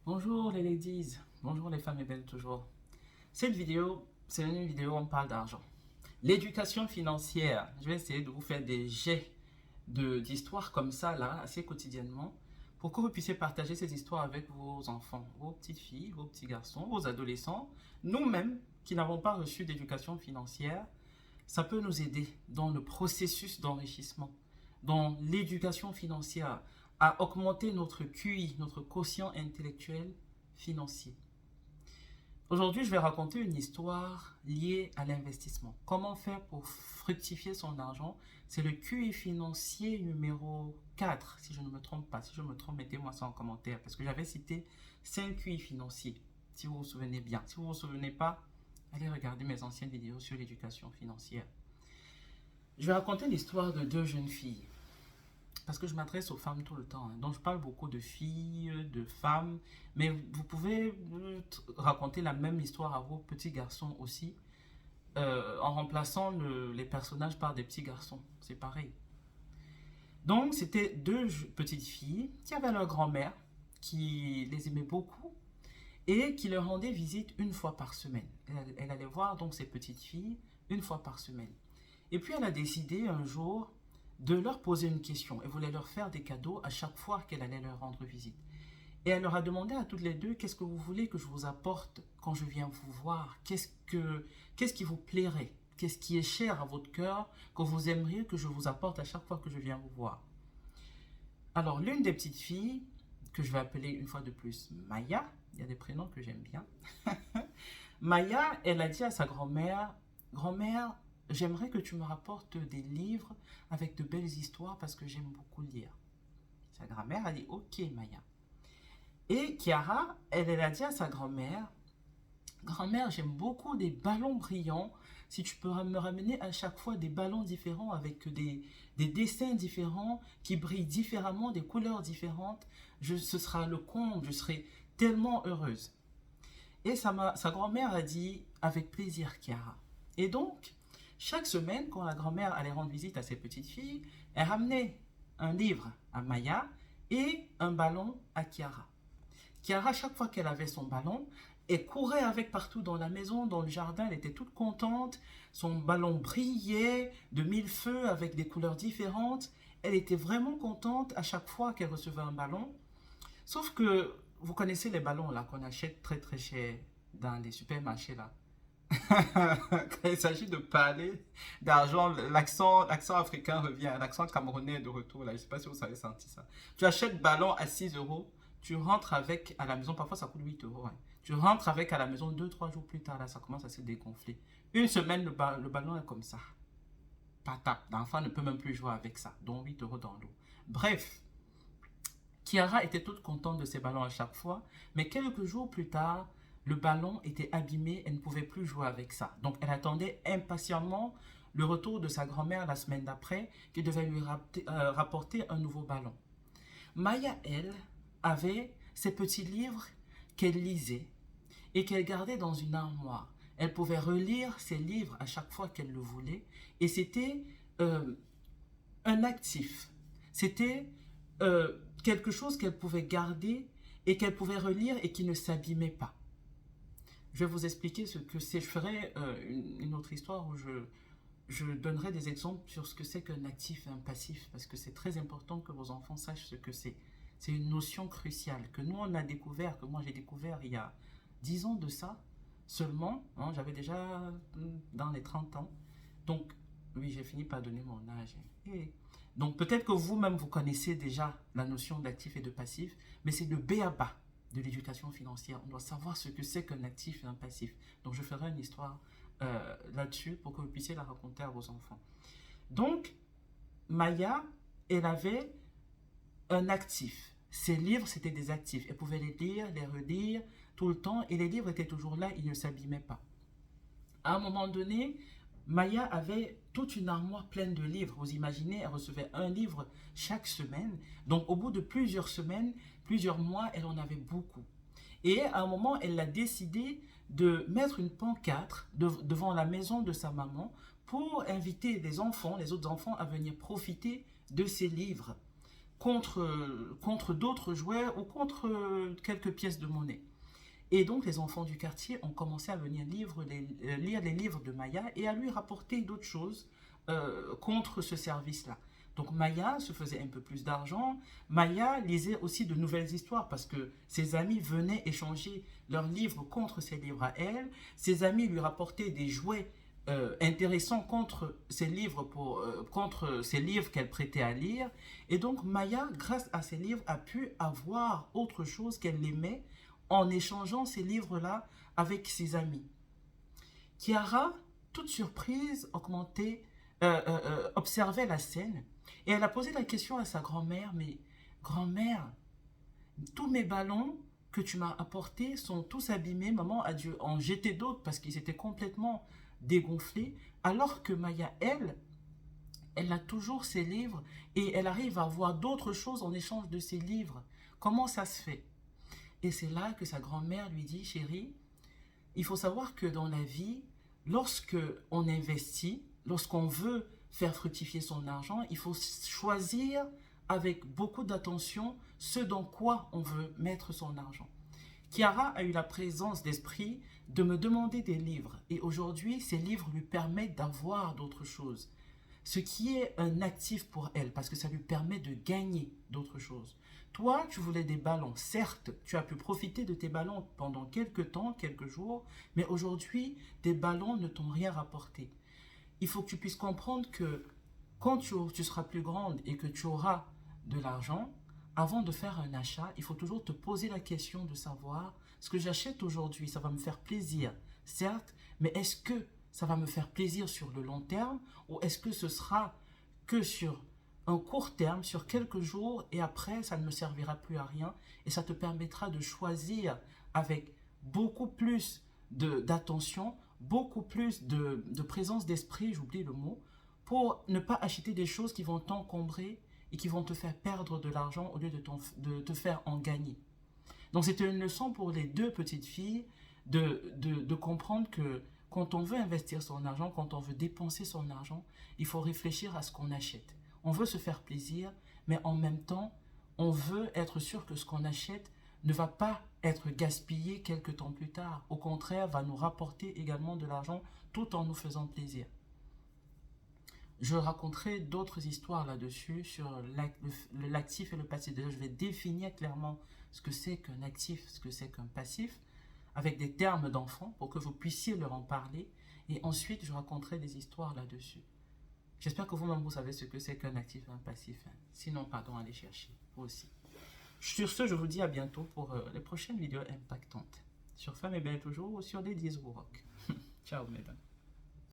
Bonjour les ladies, bonjour les femmes et belles toujours. Cette vidéo, c'est une vidéo où on parle d'argent. L'éducation financière, je vais essayer de vous faire des jets d'histoires comme ça, là, assez quotidiennement, pour que vous puissiez partager ces histoires avec vos enfants, vos petites filles, vos petits garçons, vos adolescents, nous-mêmes qui n'avons pas reçu d'éducation financière. Ça peut nous aider dans le processus d'enrichissement, dans l'éducation financière, à augmenter notre QI, notre quotient intellectuel financier. Aujourd'hui, je vais raconter une histoire liée à l'investissement. Comment faire pour fructifier son argent? C'est le QI financier numéro 4, si je ne me trompe pas. Si je me trompe, mettez-moi ça en commentaire, parce que j'avais cité 5 QI financiers, si vous vous souvenez bien. Si vous ne vous souvenez pas, allez regarder mes anciennes vidéos sur l'éducation financière. Je vais raconter l'histoire de deux jeunes filles. Parce que je m'adresse aux femmes tout le temps, hein. Donc je parle beaucoup de filles, de femmes, mais vous pouvez raconter la même histoire à vos petits garçons aussi, en remplaçant les personnages par des petits garçons. C'est pareil. Donc c'était deux petites filles qui avaient leur grand-mère, qui les aimait beaucoup et qui leur rendait visite une fois par semaine. Elle allait voir donc ces petites filles une fois par semaine. Et puis elle a décidé un jour de leur poser une question. Elle voulait leur faire des cadeaux à chaque fois qu'elle allait leur rendre visite. Et elle leur a demandé à toutes les deux, qu'est-ce que vous voulez que je vous apporte quand je viens vous voir? Qu'est-ce qui vous plairait? Qu'est-ce qui est cher à votre cœur que vous aimeriez que je vous apporte à chaque fois que je viens vous voir? Alors, l'une des petites filles, que je vais appeler une fois de plus Maya, il y a des prénoms que j'aime bien. Maya, elle a dit à sa grand-mère, grand-mère, j'aimerais que tu me rapportes des livres avec de belles histoires parce que j'aime beaucoup lire. Sa grand-mère a dit, ok Maya. Et Chiara, elle a dit à sa grand-mère, grand-mère, j'aime beaucoup des ballons brillants. Si tu peux me ramener à chaque fois des ballons différents avec des dessins différents qui brillent différemment, des couleurs différentes, ce sera le comble, je serai tellement heureuse. Et sa grand-mère a dit, avec plaisir, Chiara. Et donc, chaque semaine, quand la grand-mère allait rendre visite à ses petites filles, elle ramenait un livre à Maya et un ballon à Chiara. Chiara, chaque fois qu'elle avait son ballon, elle courait avec partout dans la maison, dans le jardin, elle était toute contente. Son ballon brillait de mille feux avec des couleurs différentes. Elle était vraiment contente à chaque fois qu'elle recevait un ballon. Sauf que vous connaissez les ballons là qu'on achète très très cher dans les supermarchés là. Quand il s'agit de parler d'argent, l'accent africain revient, l'accent camerounais est de retour là. Je ne sais pas si vous avez senti ça. Tu achètes ballon à 6 euros, tu rentres avec à la maison, parfois ça coûte 8 euros, hein. Tu rentres avec à la maison 2 3 jours plus tard, là ça commence à se dégonfler. Une semaine, le ballon est comme ça. Patap, l'enfant ne peut même plus jouer avec ça, donc 8 euros dans l'eau. Bref, Chiara était toute contente de ses ballons à chaque fois, mais quelques jours plus tard, le ballon était abîmé, elle ne pouvait plus jouer avec ça. Donc elle attendait impatiemment le retour de sa grand-mère la semaine d'après, qui devait lui rapporter un nouveau ballon. Maya, elle, avait ses petits livres qu'elle lisait et qu'elle gardait dans une armoire. Elle pouvait relire ses livres à chaque fois qu'elle le voulait, et c'était euh, un actif. C'était quelque chose qu'elle pouvait garder et qu'elle pouvait relire et qui ne s'abîmait pas. Je vais vous expliquer ce que c'est. Je ferai une autre histoire où je donnerai des exemples sur ce que c'est qu'un actif et un passif, parce que c'est très important que vos enfants sachent ce que c'est. C'est une notion cruciale que nous, on a découvert, que moi j'ai découvert il y a 10 ans de ça seulement, hein, j'avais déjà dans les 30 ans. Donc, oui, j'ai fini par donner mon âge. Et donc, peut-être que vous-même, vous connaissez déjà la notion d'actif et de passif, mais c'est le b.a.-ba de l'éducation financière. On doit savoir ce que c'est qu'un actif et un passif. Donc, je ferai une histoire là-dessus pour que vous puissiez la raconter à vos enfants. Donc, Maya, elle avait un actif. Ses livres, c'était des actifs. Elle pouvait les lire, les relire tout le temps, et les livres étaient toujours là, ils ne s'abîmaient pas. À un moment donné, Maya avait toute une armoire pleine de livres. Vous imaginez, elle recevait un livre chaque semaine. Donc, au bout de plusieurs semaines, plusieurs mois, elle en avait beaucoup. Et à un moment, elle a décidé de mettre une pancarte devant la maison de sa maman pour inviter les enfants, les autres enfants, à venir profiter de ces livres contre d'autres jouets ou contre quelques pièces de monnaie. Et donc les enfants du quartier ont commencé à venir lire les livres de Maya et à lui rapporter d'autres choses contre ce service-là. Donc Maya se faisait un peu plus d'argent. Maya lisait aussi de nouvelles histoires parce que ses amis venaient échanger leurs livres contre ses livres à elle. Ses amis lui rapportaient des jouets intéressants contre ses livres, contre ces livres qu'elle prêtait à lire. Et donc Maya, grâce à ces livres, a pu avoir autre chose qu'elle aimait en échangeant ces livres-là avec ses amis. Kiara, toute surprise, observait la scène et elle a posé la question à sa grand-mère, mais grand-mère, tous mes ballons que tu m'as apportés sont tous abîmés, maman a dû en jeter d'autres parce qu'ils étaient complètement dégonflés, alors que Maya, elle a toujours ses livres et elle arrive à voir d'autres choses en échange de ses livres. Comment ça se fait? Et c'est là que sa grand-mère lui dit, chérie, il faut savoir que dans la vie, lorsque on investit, lorsqu'on veut faire fructifier son argent, il faut choisir avec beaucoup d'attention ce dans quoi on veut mettre son argent. Kiara a eu la présence d'esprit de me demander des livres et aujourd'hui, ces livres lui permettent d'avoir d'autres choses. Ce qui est un actif pour elle parce que ça lui permet de gagner d'autres choses. Toi, tu voulais des ballons. Certes, tu as pu profiter de tes ballons pendant quelques temps, quelques jours, mais aujourd'hui, tes ballons ne t'ont rien rapporté. Il faut que tu puisses comprendre que quand tu seras plus grande et que tu auras de l'argent, avant de faire un achat, il faut toujours te poser la question de savoir ce que j'achète aujourd'hui, ça va me faire plaisir, certes, mais est-ce que ça va me faire plaisir sur le long terme ou est-ce que ce sera que sur un court terme, sur quelques jours et après ça ne me servira plus à rien et ça te permettra de choisir avec beaucoup plus d'attention, beaucoup plus de présence d'esprit, j'oublie le mot, pour ne pas acheter des choses qui vont t'encombrer et qui vont te faire perdre de l'argent au lieu de te faire en gagner. Donc c'était une leçon pour les deux petites filles de comprendre que quand on veut investir son argent, quand on veut dépenser son argent, il faut réfléchir à ce qu'on achète. On veut se faire plaisir, mais en même temps, on veut être sûr que ce qu'on achète ne va pas être gaspillé quelques temps plus tard. Au contraire, va nous rapporter également de l'argent tout en nous faisant plaisir. Je raconterai d'autres histoires là-dessus sur l'actif et le passif. Déjà, je vais définir clairement ce que c'est qu'un actif, ce que c'est qu'un passif, avec des termes d'enfants pour que vous puissiez leur en parler. Et ensuite, je raconterai des histoires là-dessus. J'espère que vous-même, vous savez ce que c'est qu'un actif et un passif. Sinon, pardon, allez chercher, vous aussi. Sur ce, je vous dis à bientôt pour les prochaines vidéos impactantes. Sur Femmes et Belles toujours ou sur les 10 Rock. Ciao, mesdames.